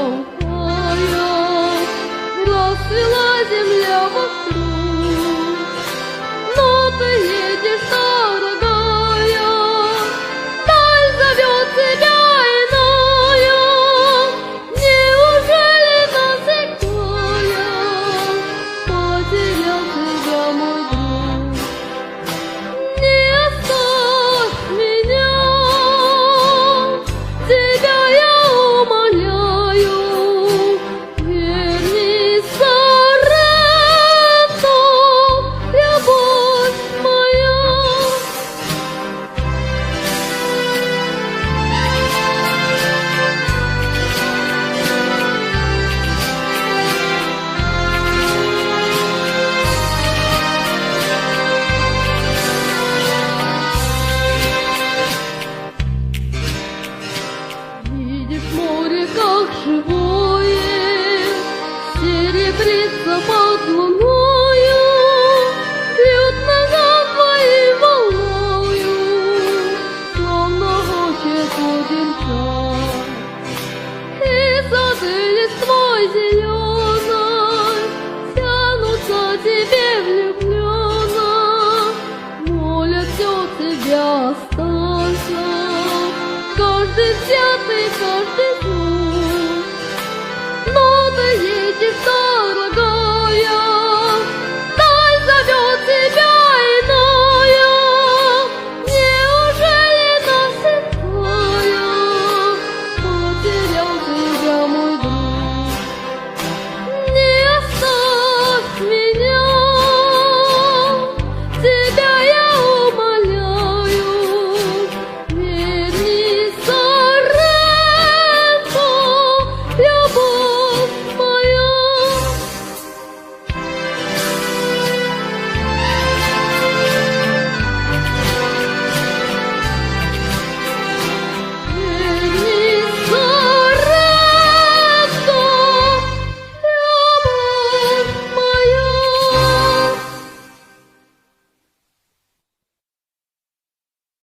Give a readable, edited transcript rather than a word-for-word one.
умолкая, расцвела земля вокруг. Но ты едешь, дорогая, даль зовет тебя иная. Неужели навсегда потерял тебя, мой друг? Не оставь меня, тебя я умоляю, верни Сорренто, любовь моя. Видишь море, как живое, серебрится под луною, бьют ногам твоей волною, словно хочет удержать. И сады